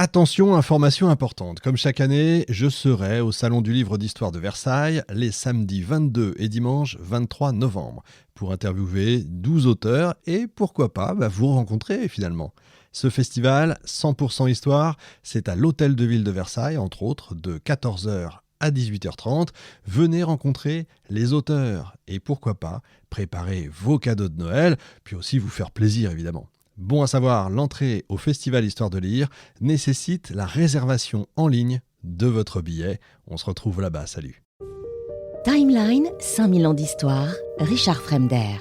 Attention, information importante. Comme chaque année, je serai au Salon du Livre d'Histoire de Versailles les samedis 22 et dimanche 23 novembre pour interviewer 12 auteurs et pourquoi pas vous rencontrer finalement. Ce festival 100% Histoire, c'est à l'Hôtel de Ville de Versailles, entre autres, de 14h à 18h30. Venez rencontrer les auteurs et pourquoi pas préparer vos cadeaux de Noël, puis aussi vous faire plaisir évidemment. Bon à savoir, l'entrée au Festival Histoire de lire nécessite la réservation en ligne de votre billet. On se retrouve là-bas, salut. Timeline, 5000 ans d'histoire, Richard Fremder.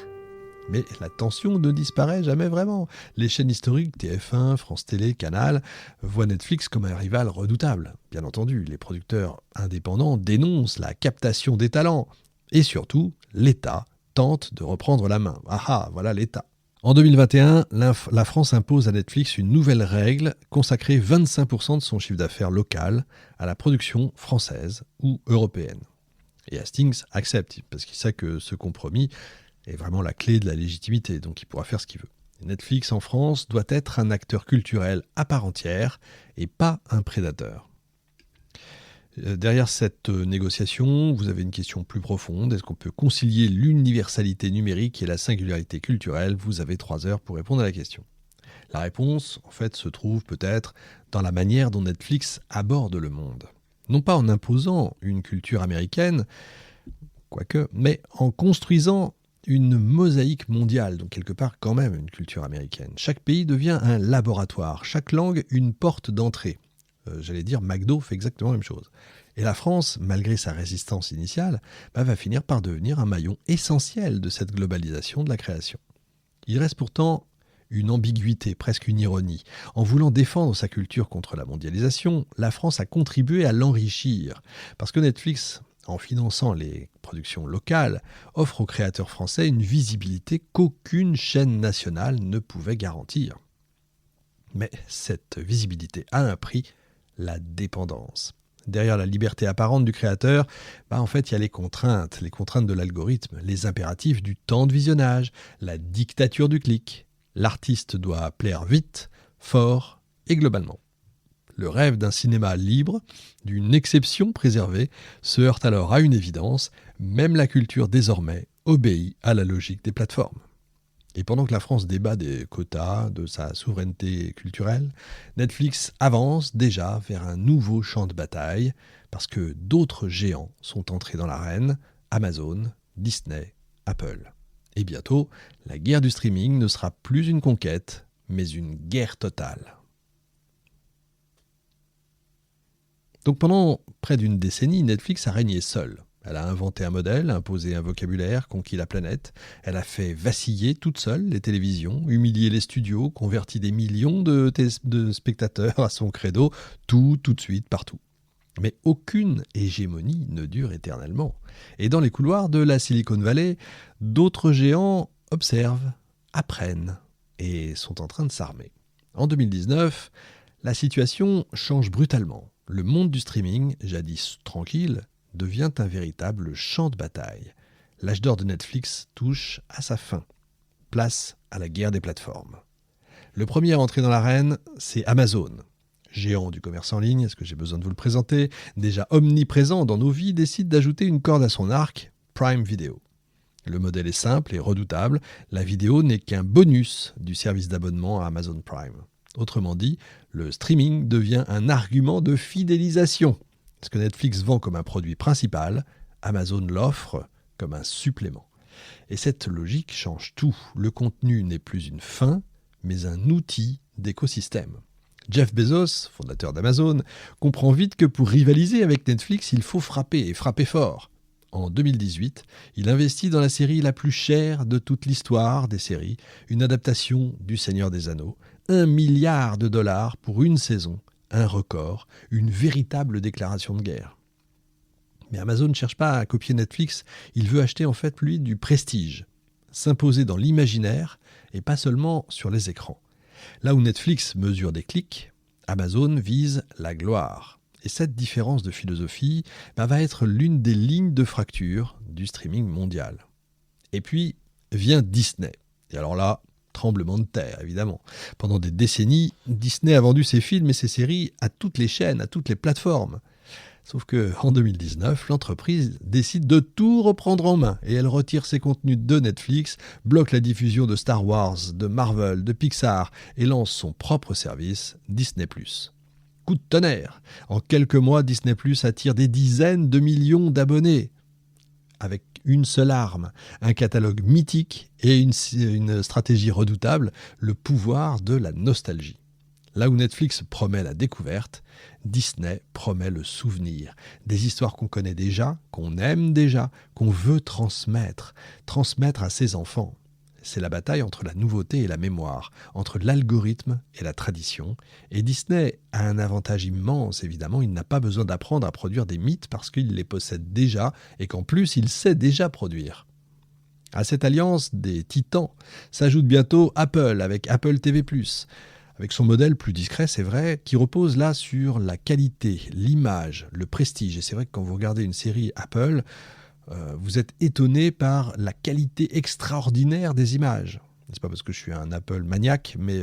Mais la tension ne disparaît jamais vraiment. Les chaînes historiques, TF1, France Télé, Canal, voient Netflix comme un rival redoutable. Bien entendu, les producteurs indépendants dénoncent la captation des talents. Et surtout, l'État tente de reprendre la main. Ah, voilà l'État. En 2021, la France impose à Netflix une nouvelle règle, consacrer 25% de son chiffre d'affaires local à la production française ou européenne. Et Hastings accepte, parce qu'il sait que ce compromis est vraiment la clé de la légitimité, donc il pourra faire ce qu'il veut. Netflix en France doit être un acteur culturel à part entière et pas un prédateur. Derrière cette négociation, vous avez une question plus profonde. Est-ce qu'on peut concilier l'universalité numérique et la singularité culturelle ? Vous avez 3 heures pour répondre à la question. La réponse, en fait, se trouve peut-être dans la manière dont Netflix aborde le monde. Non pas en imposant une culture américaine, quoique, mais en construisant une mosaïque mondiale, donc quelque part quand même une culture américaine. Chaque pays devient un laboratoire, chaque langue une porte d'entrée. J'allais dire, McDo fait exactement la même chose. Et la France, malgré sa résistance initiale, va finir par devenir un maillon essentiel de cette globalisation de la création. Il reste pourtant une ambiguïté, presque une ironie. En voulant défendre sa culture contre la mondialisation, la France a contribué à l'enrichir. Parce que Netflix, en finançant les productions locales, offre aux créateurs français une visibilité qu'aucune chaîne nationale ne pouvait garantir. Mais cette visibilité a un prix, la dépendance. Derrière la liberté apparente du créateur, en fait, il y a les contraintes de l'algorithme, les impératifs du temps de visionnage, la dictature du clic. L'artiste doit plaire vite, fort et globalement. Le rêve d'un cinéma libre, d'une exception préservée, se heurte alors à une évidence, même la culture désormais obéit à la logique des plateformes. Et pendant que la France débat des quotas, de sa souveraineté culturelle, Netflix avance déjà vers un nouveau champ de bataille parce que d'autres géants sont entrés dans l'arène, Amazon, Disney, Apple. Et bientôt, la guerre du streaming ne sera plus une conquête, mais une guerre totale. Donc pendant près d'une décennie, Netflix a régné seule. Elle a inventé un modèle, imposé un vocabulaire, conquis la planète. Elle a fait vaciller toute seule les télévisions, humilié les studios, converti des millions de spectateurs à son credo, tout de suite, partout. Mais aucune hégémonie ne dure éternellement. Et dans les couloirs de la Silicon Valley, d'autres géants observent, apprennent et sont en train de s'armer. En 2019, la situation change brutalement. Le monde du streaming, jadis tranquille, devient un véritable champ de bataille. L'âge d'or de Netflix touche à sa fin. Place à la guerre des plateformes. Le premier à entrer dans l'arène, c'est Amazon. Géant du commerce en ligne, est-ce que j'ai besoin de vous le présenter ? Déjà omniprésent dans nos vies, décide d'ajouter une corde à son arc, Prime Video. Le modèle est simple et redoutable, la vidéo n'est qu'un bonus du service d'abonnement à Amazon Prime. Autrement dit, le streaming devient un argument de fidélisation. Ce que Netflix vend comme un produit principal, Amazon l'offre comme un supplément. Et cette logique change tout. Le contenu n'est plus une fin, mais un outil d'écosystème. Jeff Bezos, fondateur d'Amazon, comprend vite que pour rivaliser avec Netflix, il faut frapper, et frapper fort. En 2018, il investit dans la série la plus chère de toute l'histoire des séries, une adaptation du Seigneur des Anneaux, $1 milliard pour une saison, un record, une véritable déclaration de guerre. Mais Amazon ne cherche pas à copier Netflix, il veut acheter en fait, lui, du prestige, s'imposer dans l'imaginaire et pas seulement sur les écrans. Là où Netflix mesure des clics, Amazon vise la gloire. Et cette différence de philosophie va être l'une des lignes de fracture du streaming mondial. Et puis vient Disney. Et alors là, tremblement de terre, évidemment. Pendant des décennies, Disney a vendu ses films et ses séries à toutes les chaînes, à toutes les plateformes. Sauf qu'en 2019, l'entreprise décide de tout reprendre en main et elle retire ses contenus de Netflix, bloque la diffusion de Star Wars, de Marvel, de Pixar et lance son propre service, Disney+. Coup de tonnerre! En quelques mois, Disney+ attire des dizaines de millions d'abonnés. Avec une seule arme, un catalogue mythique et une stratégie redoutable, le pouvoir de la nostalgie. Là où Netflix promet la découverte, Disney promet le souvenir. Des histoires qu'on connaît déjà, qu'on aime déjà, qu'on veut transmettre à ses enfants. C'est la bataille entre la nouveauté et la mémoire, entre l'algorithme et la tradition. Et Disney a un avantage immense, évidemment, il n'a pas besoin d'apprendre à produire des mythes parce qu'il les possède déjà et qu'en plus il sait déjà produire. À cette alliance des titans s'ajoute bientôt Apple avec Apple TV+. Avec son modèle plus discret, c'est vrai, qui repose là sur la qualité, l'image, le prestige. Et c'est vrai que quand vous regardez une série Apple, vous êtes étonné par la qualité extraordinaire des images. C'est pas parce que je suis un Apple maniaque, mais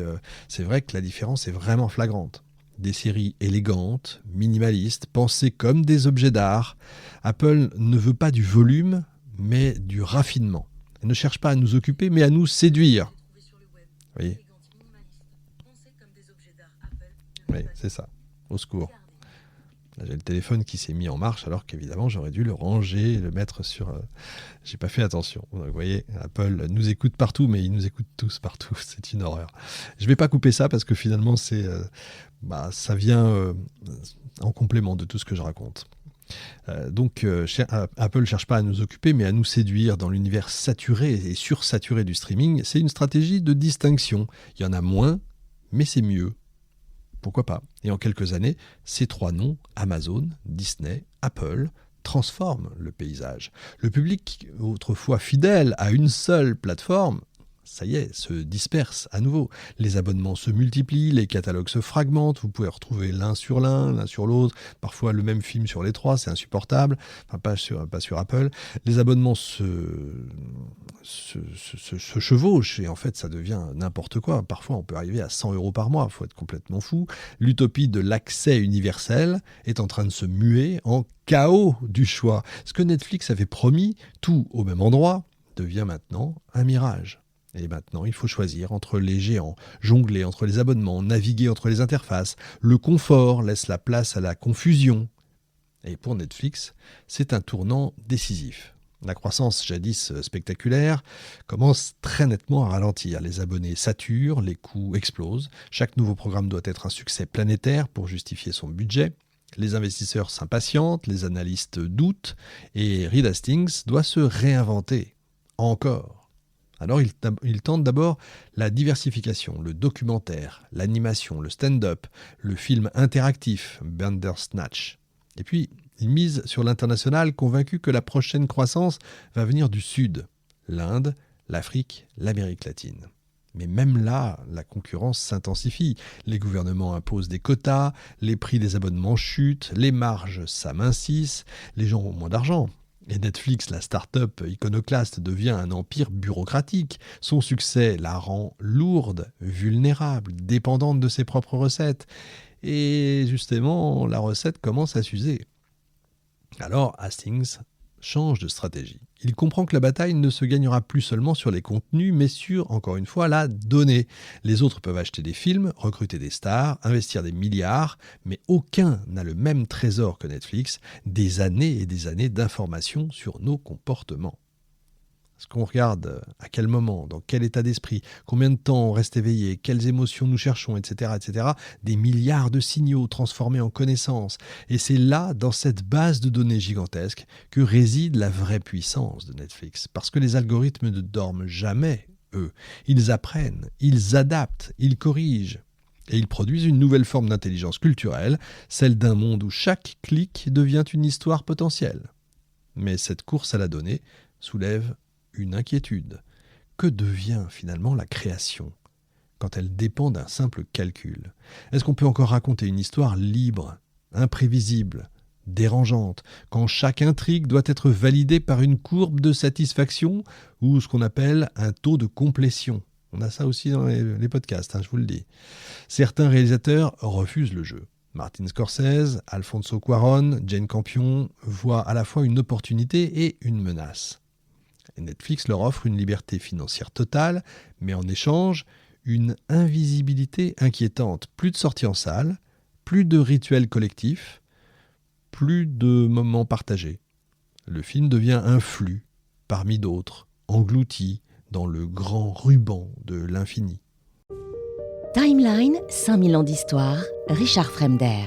c'est vrai que la différence est vraiment flagrante. Des séries élégantes, minimalistes, pensées comme des objets d'art. Apple ne veut pas du volume, mais du raffinement. Elle ne cherche pas à nous occuper, mais à nous séduire. Vous voyez ? Oui, c'est ça. Au secours. Là, j'ai le téléphone qui s'est mis en marche alors qu'évidemment j'aurais dû le ranger et le mettre sur... J'ai pas fait attention. Donc, vous voyez, Apple nous écoute partout, mais ils nous écoutent tous partout. C'est une horreur. Je vais pas couper ça parce que finalement ça vient en complément de tout ce que je raconte. Apple ne cherche pas à nous occuper, mais à nous séduire dans l'univers saturé et sursaturé du streaming. C'est une stratégie de distinction. Il y en a moins, mais c'est mieux. Pourquoi pas ? Et en quelques années, ces trois noms, Amazon, Disney, Apple, transforment le paysage. Le public, autrefois fidèle à une seule plateforme, ça y est, se disperse à nouveau. Les abonnements se multiplient, les catalogues se fragmentent, vous pouvez retrouver l'un sur l'autre, parfois le même film sur les trois, c'est insupportable, enfin pas sur Apple. Les abonnements se chevauchent et en fait ça devient n'importe quoi. Parfois on peut arriver à 100 € par mois, il faut être complètement fou. L'utopie de l'accès universel est en train de se muer en chaos du choix. Ce que Netflix avait promis, tout au même endroit, devient maintenant un mirage. Et maintenant, il faut choisir entre les géants, jongler entre les abonnements, naviguer entre les interfaces. Le confort laisse la place à la confusion. Et pour Netflix, c'est un tournant décisif. La croissance, jadis spectaculaire, commence très nettement à ralentir. Les abonnés saturent, les coûts explosent. Chaque nouveau programme doit être un succès planétaire pour justifier son budget. Les investisseurs s'impatientent, les analystes doutent, et Reed Hastings doit se réinventer. Encore. Alors il tente d'abord la diversification, le documentaire, l'animation, le stand-up, le film interactif, Bandersnatch. Et puis, il mise sur l'international, convaincu que la prochaine croissance va venir du Sud, l'Inde, l'Afrique, l'Amérique latine. Mais même là, la concurrence s'intensifie. Les gouvernements imposent des quotas, les prix des abonnements chutent, les marges s'amincissent, les gens ont moins d'argent. Et Netflix, la start-up iconoclaste, devient un empire bureaucratique. Son succès la rend lourde, vulnérable, dépendante de ses propres recettes. Et justement, la recette commence à s'user. Alors Hastings change de stratégie. Il comprend que la bataille ne se gagnera plus seulement sur les contenus, mais sur, encore une fois, la donnée. Les autres peuvent acheter des films, recruter des stars, investir des milliards, mais aucun n'a le même trésor que Netflix, des années et des années d'informations sur nos comportements. Est-ce qu'on regarde à quel moment, dans quel état d'esprit, combien de temps on reste éveillé, quelles émotions nous cherchons, etc., etc., des milliards de signaux transformés en connaissances. Et c'est là, dans cette base de données gigantesque, que réside la vraie puissance de Netflix. Parce que les algorithmes ne dorment jamais, eux. Ils apprennent, ils adaptent, ils corrigent. Et ils produisent une nouvelle forme d'intelligence culturelle, celle d'un monde où chaque clic devient une histoire potentielle. Mais cette course à la donnée soulève une inquiétude. Que devient finalement la création quand elle dépend d'un simple calcul ? Est-ce qu'on peut encore raconter une histoire libre, imprévisible, dérangeante, quand chaque intrigue doit être validée par une courbe de satisfaction ou ce qu'on appelle un taux de complétion ? On a ça aussi dans les podcasts, je vous le dis. Certains réalisateurs refusent le jeu. Martin Scorsese, Alfonso Cuarón, Jane Campion voient à la fois une opportunité et une menace. Et Netflix leur offre une liberté financière totale, mais en échange, une invisibilité inquiétante. Plus de sorties en salle, plus de rituels collectifs, plus de moments partagés. Le film devient un flux, parmi d'autres, englouti dans le grand ruban de l'infini. Timeline, 5000 ans d'histoire, Richard Fremder.